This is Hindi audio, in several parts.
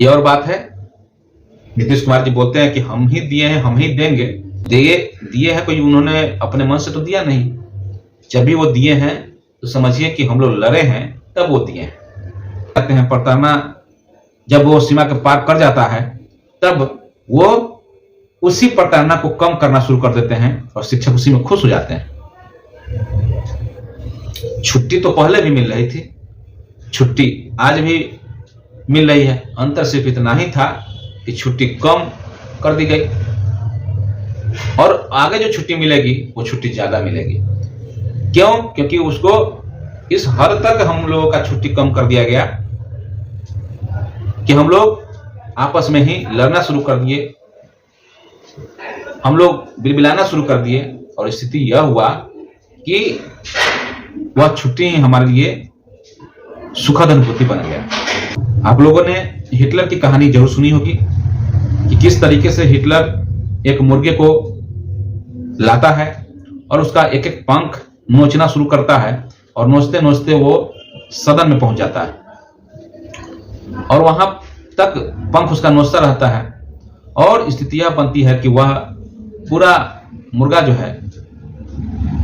ये और बात है, नीतीश कुमार जी बोलते हैं कि हम ही दिए हैं, हम ही देंगे। दिए हैं कोई उन्होंने अपने मन से तो दिया नहीं। जब भी वो दिए हैं तो समझिए कि हम लोग लड़े हैं, तब वो दिए हैं। कहते हैं प्रताड़ना जब वो सीमा के पार कर जाता है, तब वो उसी प्रताड़ना को कम करना शुरू कर देते हैं और शिक्षक उसी में खुश हो जाते हैं। छुट्टी तो पहले भी मिल रही थी, छुट्टी आज भी मिल रही है। अंतर सिर्फ इतना ही था कि छुट्टी कम कर दी गई और आगे जो छुट्टी मिलेगी वो छुट्टी ज्यादा मिलेगी। क्यों? क्योंकि उसको इस हद तक हम लोगों का छुट्टी कम कर दिया गया कि हम लोग आपस में ही लड़ना शुरू कर दिए, हम लोग बिलबिलाना शुरू कर दिए और स्थिति यह हुआ कि वह छुट्टी हमारे लिए सुखद अनुभूति बन गया। आप लोगों ने हिटलर की कहानी जरूर सुनी होगी कि किस तरीके से हिटलर एक मुर्गे को लाता है और उसका एक एक पंख नोचना शुरू करता है और नोचते नोचते वो सदन में पहुंच जाता है और वहां तक पंख उसका नोचता रहता है और स्थिति यह बनती है कि वह पूरा मुर्गा जो है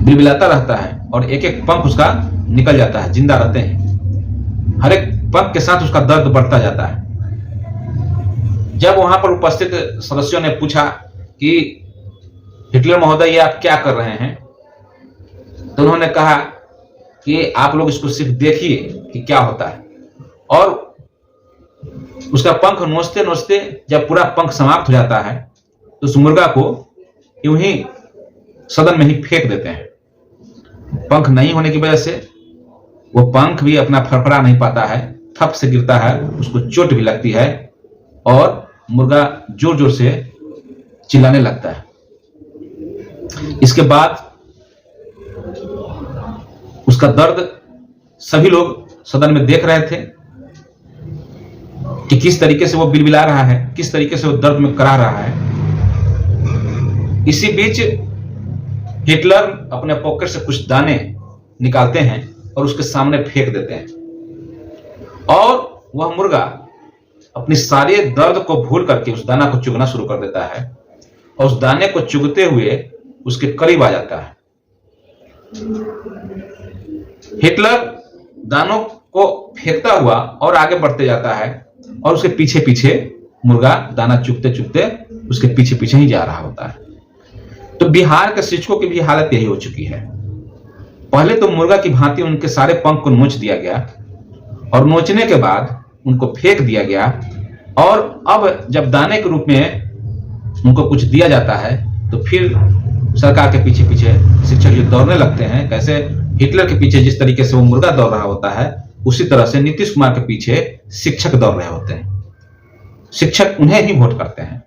बिलबिलाता रहता है और एक एक पंख उसका निकल जाता है, जिंदा रहते हैं। हर एक पंख के साथ उसका दर्द बढ़ता जाता है। जब वहां पर उपस्थित सदस्यों ने पूछा कि हिटलर महोदय ये आप क्या कर रहे हैं, तो उन्होंने कहा कि आप लोग इसको सिर्फ देखिए कि क्या होता है। और उसका पंख नोचते नोचते जब पूरा पंख समाप्त हो जाता है तो उस मुर्गा को यूं ही सदन में ही फेंक देते हैं। पंख नहीं होने की वजह से वो पंख भी अपना फड़फड़ा नहीं पाता है, थप से गिरता है, उसको चोट भी लगती है और मुर्गा जोर जोर से चिल्लाने लगता है। इसके बाद उसका दर्द सभी लोग सदन में देख रहे थे कि किस तरीके से वो बिलबिला रहा है, किस तरीके से वो दर्द में करा रहा है। इसी बीच हिटलर अपने पॉकेट से कुछ दाने निकालते हैं और उसके सामने फेंक देते हैं और वह मुर्गा अपनी सारे दर्द को भूल करके उस दाना को चुगना शुरू कर देता है और उस दाने को चुगते हुए उसके करीब आ जाता है। हिटलर दानों को फेंकता हुआ और आगे बढ़ते जाता है और उसके पीछे पीछे मुर्गा दाना चुगते चुगते उसके पीछे पीछे ही जा रहा होता है। तो बिहार के शिक्षकों की भी हालत यही हो चुकी है। पहले तो मुर्गा की भांति उनके सारे पंख को नोच दिया गया और नोचने के बाद उनको फेंक दिया गया और अब जब दाने के रूप में उनको कुछ दिया जाता है तो फिर सरकार के पीछे पीछे शिक्षक जो दौड़ने लगते हैं। कैसे हिटलर के पीछे जिस तरीके से वो मुर्गा दौड़ रहा होता है, उसी तरह से नीतीश कुमार के पीछे शिक्षक दौड़ रहे होते हैं। शिक्षक उन्हें ही वोट करते हैं।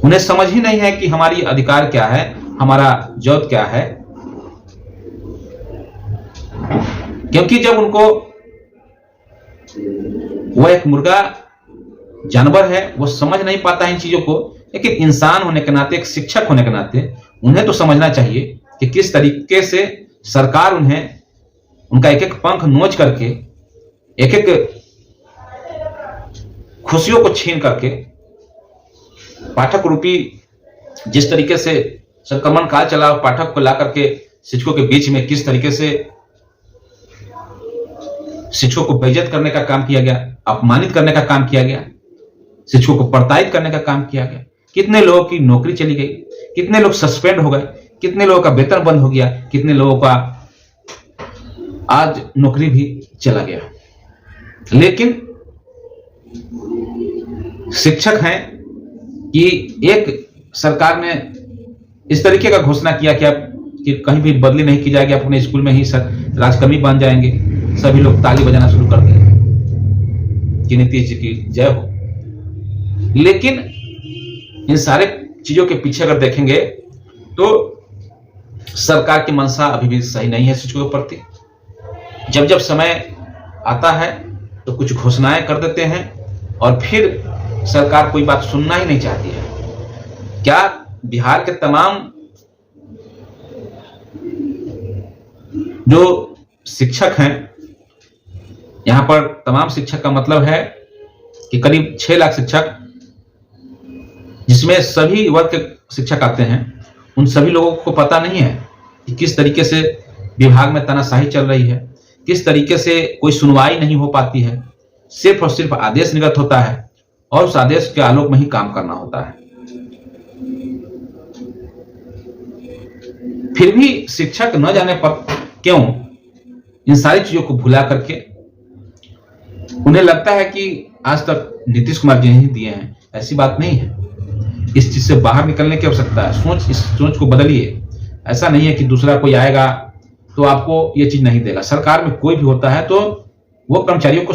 उन्हें समझ ही नहीं है कि हमारी अधिकार क्या है, हमारा जॉब क्या है। क्योंकि जब उनको वह एक मुर्गा जानवर है, वो समझ नहीं पाता इन चीजों को, लेकिन इंसान होने के नाते, एक शिक्षक होने के नाते उन्हें तो समझना चाहिए कि किस तरीके से सरकार उन्हें उनका एक एक पंख नोच करके, एक एक खुशियों को छीन करके, पाठक रूपी जिस तरीके से संक्रमण काल चला, पाठक को ला करके शिक्षकों के बीच में किस तरीके से शिक्षकों को बेइज्जत करने का काम किया गया, अपमानित करने का काम किया गया, शिक्षकों को प्रताड़ित करने का काम किया गया। कितने लोगों की नौकरी चली गई, कितने लोग सस्पेंड हो गए, कितने लोगों का वेतन बंद हो गया, कितने लोगों का आज नौकरी भी चला गया। लेकिन शिक्षक हैं कि एक सरकार ने इस तरीके का घोषणा किया कि कहीं भी बदली नहीं की जाएगी, अपने स्कूल में ही राजकर्मी बन जाएंगे। सभी लोग ताली बजाना शुरू कर दिए कि नीतीश जी की जय हो। लेकिन इन सारे चीजों के पीछे अगर देखेंगे तो सरकार की मंशा अभी भी सही नहीं है शिक्षकों के प्रति। जब जब समय आता है तो कुछ घोषणाएं कर देते हैं और फिर सरकार कोई बात सुनना ही नहीं चाहती है। क्या बिहार के तमाम जो शिक्षक हैं, यहां पर तमाम शिक्षक का मतलब है कि करीब 6 लाख शिक्षक, जिसमें सभी वर्ग के शिक्षक आते हैं, उन सभी लोगों को पता नहीं है कि किस तरीके से विभाग में तानाशाही चल रही है, किस तरीके से कोई सुनवाई नहीं हो पाती है, सिर्फ और सिर्फ आदेश निर्गत होता है और उस आदेश के आलोक में ही काम करना होता है। फिर भी शिक्षक न जाने पर क्यों इन सारी चीजों को भुला करके उन्हें लगता है कि आज तक नीतीश कुमार जी ही दिए हैं। ऐसी बात नहीं है। इस चीज से बाहर निकलने की आवश्यकता है। इस सोच को बदलिए। ऐसा नहीं है कि दूसरा कोई आएगा तो आपको ये चीज नहीं देगा। सरकार में कोई भी होता है तो वो कर्मचारियों को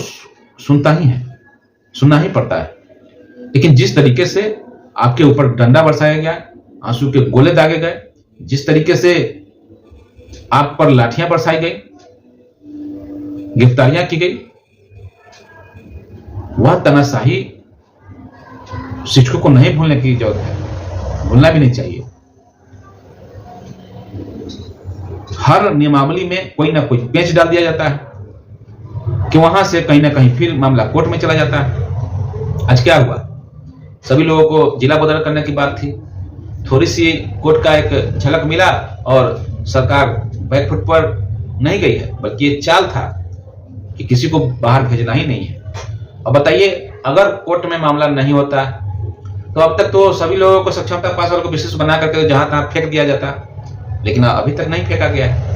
सुनता ही है, सुनना ही पड़ता है। लेकिन जिस तरीके से आपके ऊपर डंडा बरसाया गया, आंसू के गोले दागे गए, जिस तरीके से आप पर लाठियां बरसाई गई, गिरफ्तारियां की गई, वह तानाशाही शिक्षकों को नहीं भूलने की जरूरत है, भूलना भी नहीं चाहिए। हर नियमावली में कोई ना कोई पेंच डाल दिया जाता है कि वहां से कहीं ना कहीं फिर मामला कोर्ट में चला जाता है। आज क्या हुआ? सभी लोगों को जिला बदल करने की बात थी, थोड़ी सी कोर्ट का एक झलक मिला और सरकार बैकफुट पर नहीं गई है, बल्कि ये चाल था कि किसी को बाहर भेजना ही नहीं है। अब बताइए, अगर कोर्ट में मामला नहीं होता तो अब तक तो सभी लोगों को सक्षमता पास वालों को विशेष बना करके जहां तहां फेंक दिया जाता, लेकिन अभी तक नहीं फेंका गया है।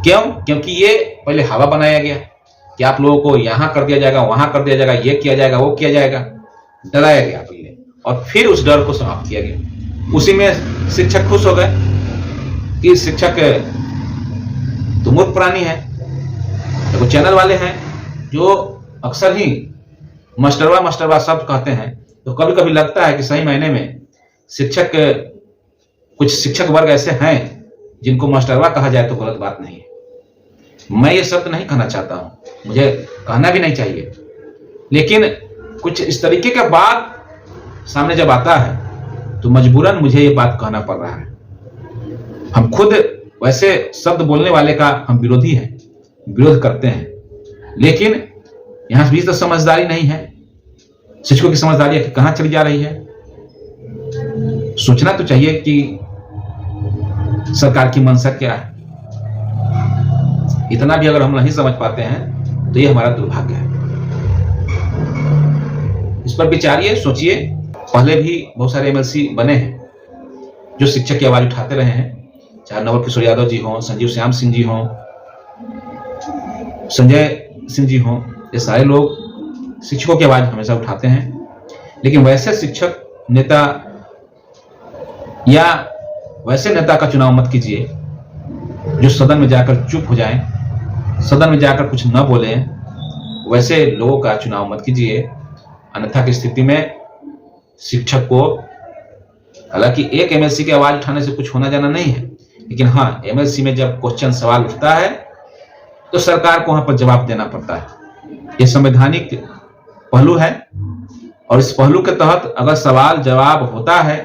क्यों? क्योंकि ये पहले हवा बनाया गया कि आप लोगों को यहां कर दिया जाएगा, वहां कर दिया जाएगा, ये किया जाएगा, वो किया जाएगा, डराया गया पहले, और फिर उस डर को समाप्त किया गया। उसी में शिक्षक खुश हो गए कि शिक्षक तो मूर्ख प्राणी है। देखो, चैनल वाले हैं जो अक्सर ही मास्टरवा शब्द कहते हैं, तो कभी कभी लगता है कि सही मायने में कुछ शिक्षक वर्ग ऐसे हैं जिनको मास्टरवा कहा जाए तो गलत बात नहीं है। मैं ये शब्द नहीं कहना चाहता हूं, मुझे कहना भी नहीं चाहिए, लेकिन कुछ इस तरीके का बात सामने जब आता है तो मजबूरन मुझे ये बात कहना पड़ रहा है। हम खुद वैसे शब्द बोलने वाले का हम विरोधी हैं, विरोध करते हैं, लेकिन यहां भी तो समझदारी नहीं है। शिक्षकों की समझदारी कहां चली जा रही है? सोचना तो चाहिए कि सरकार की मंशा क्या है। इतना भी अगर हम नहीं समझ पाते हैं तो ये हमारा दुर्भाग्य है। इस पर विचारिए, सोचिए। पहले भी बहुत सारे एमएलसी बने हैं जो शिक्षक की आवाज उठाते रहे हैं, चाहे नवल किशोर यादव जी हों, संजीव श्याम सिंह जी हों, संजय सिंह जी हों, ये सारे लोग शिक्षकों की आवाज हमेशा उठाते हैं। लेकिन वैसे शिक्षक नेता या वैसे नेता का चुनाव मत कीजिए जो सदन में जाकर चुप हो जाएं, सदन में जाकर कुछ न बोले। वैसे लोगों का चुनाव मत कीजिए, अन्यथा की स्थिति में शिक्षक को, हालांकि एक एमएलसी की आवाज उठाने से कुछ होना जाना नहीं है, लेकिन हाँ, एमएलसी में जब क्वेश्चन सवाल उठता है तो सरकार को वहां पर जवाब देना पड़ता है। यह संवैधानिक पहलू है और इस पहलू के तहत अगर सवाल जवाब होता है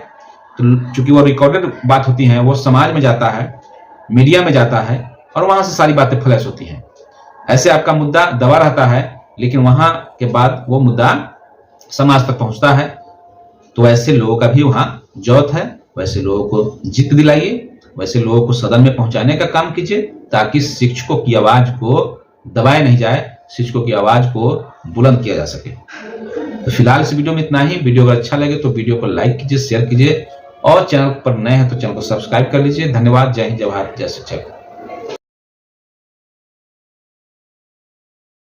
तो चूंकि वो रिकॉर्डेड बात होती है, वो समाज में जाता है, मीडिया में जाता है और वहां से सारी बातें फ्लैश होती हैं। ऐसे आपका मुद्दा दबा रहता है, लेकिन वहां के बाद वो मुद्दा समाज तक पहुंचता है। तो ऐसे लोगों का भी वहां जरूरत है। वैसे लोगों को जित दिलाइए, वैसे लोगों को सदन में पहुंचाने का काम कीजिए, ताकि शिक्षकों की आवाज को दबाया नहीं जाए, शिक्षकों की आवाज को बुलंद किया जा सके। तो फिलहाल इस वीडियो में इतना ही। वीडियो अगर अच्छा लगे तो वीडियो को लाइक कीजिए, शेयर कीजिए और चैनल पर नए हैं तो चैनल को सब्सक्राइब कर लीजिए। धन्यवाद। जय हिंद, जय भारत, जय शिक्षक।